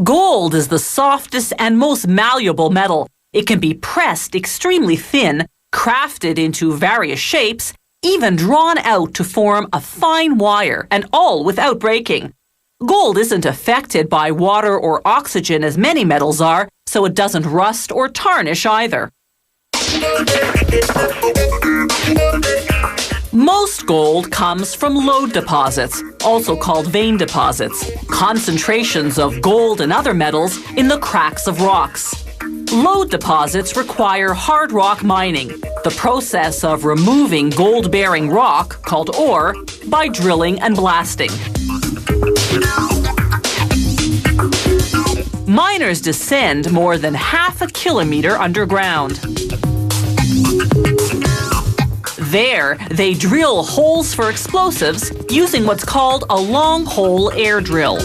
Gold is the softest and most malleable metal. It can be pressed extremely thin, crafted into various shapes, even drawn out to form a fine wire, and all without breaking. Gold isn't affected by water or oxygen as many metals are, so it doesn't rust or tarnish either. Most gold comes from lode deposits, also called vein deposits, concentrations of gold and other metals in the cracks of rocks. Lode deposits require hard rock mining, the process of removing gold-bearing rock, called ore, by drilling and blasting. Miners descend more than half a kilometer underground. There, they drill holes for explosives using what's called a long-hole air drill.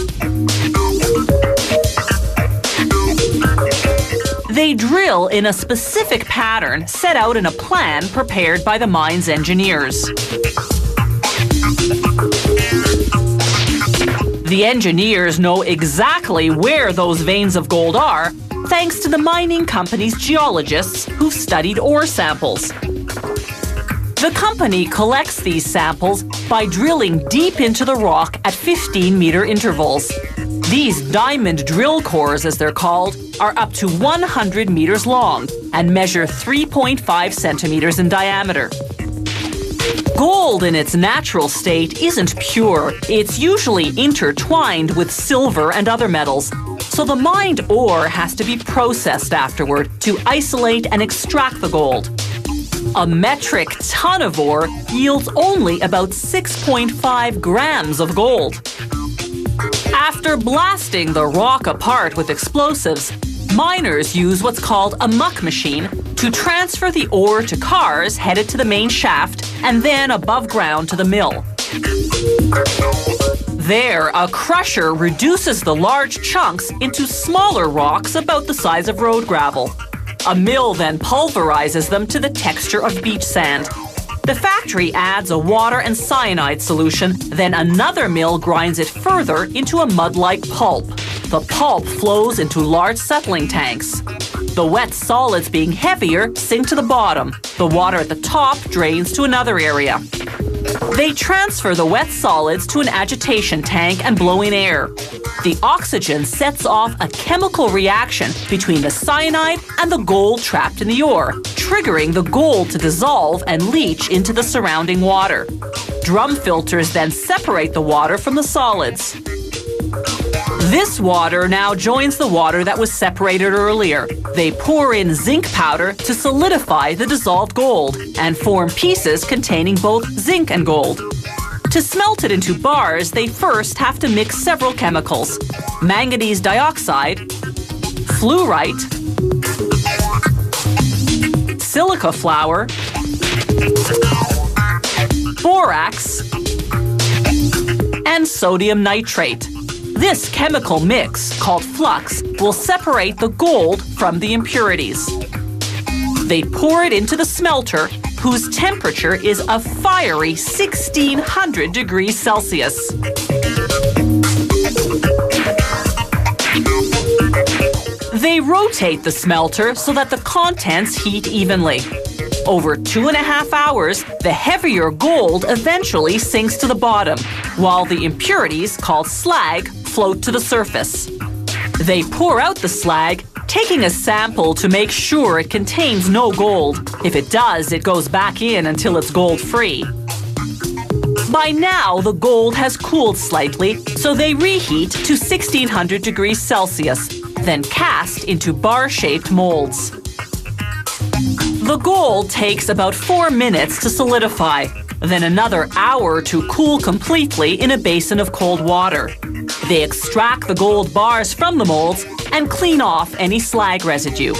They drill in a specific pattern set out in a plan prepared by the mine's engineers. The engineers know exactly where those veins of gold are, thanks to the mining company's geologists who've studied ore samples. The company collects these samples by drilling deep into the rock at 15-meter intervals. These diamond drill cores, as they're called, are up to 100 meters long and measure 3.5 centimeters in diameter. Gold in its natural state isn't pure. It's usually intertwined with silver and other metals, so the mined ore has to be processed afterward to isolate and extract the gold. A metric ton of ore yields only about 6.5 grams of gold. After blasting the rock apart with explosives, miners use what's called a muck machine to transfer the ore to cars headed to the main shaft and then above ground to the mill. There, a crusher reduces the large chunks into smaller rocks about the size of road gravel. A mill then pulverizes them to the texture of beach sand. The factory adds a water and cyanide solution, then another mill grinds it further into a mud-like pulp. The pulp flows into large settling tanks. The wet solids, being heavier, sink to the bottom. The water at the top drains to another area. They transfer the wet solids to an agitation tank and blow in air. The oxygen sets off a chemical reaction between the cyanide and the gold trapped in the ore, triggering the gold to dissolve and leach into the surrounding water. Drum filters then separate the water from the solids. This water now joins the water that was separated earlier. They pour in zinc powder to solidify the dissolved gold and form pieces containing both zinc and gold. To smelt it into bars, they first have to mix several chemicals: manganese dioxide, fluorite, silica flour, borax, and sodium nitrate. This chemical mix, called flux, will separate the gold from the impurities. They pour it into the smelter, whose temperature is a fiery 1600 degrees Celsius. They rotate the smelter so that the contents heat evenly. Over 2.5 hours, the heavier gold eventually sinks to the bottom, while the impurities, called slag, float to the surface. They pour out the slag, taking a sample to make sure it contains no gold. If it does, it goes back in until it's gold-free. By now, the gold has cooled slightly, so they reheat to 1600 degrees Celsius, then cast into bar-shaped molds. The gold takes about 4 minutes to solidify, then another hour to cool completely in a basin of cold water. They extract the gold bars from the molds and clean off any slag residue.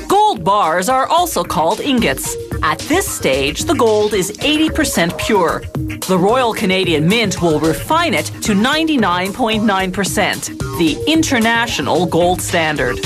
Gold bars are also called ingots. At this stage, the gold is 80% pure. The Royal Canadian Mint will refine it to 99.9%, the international gold standard.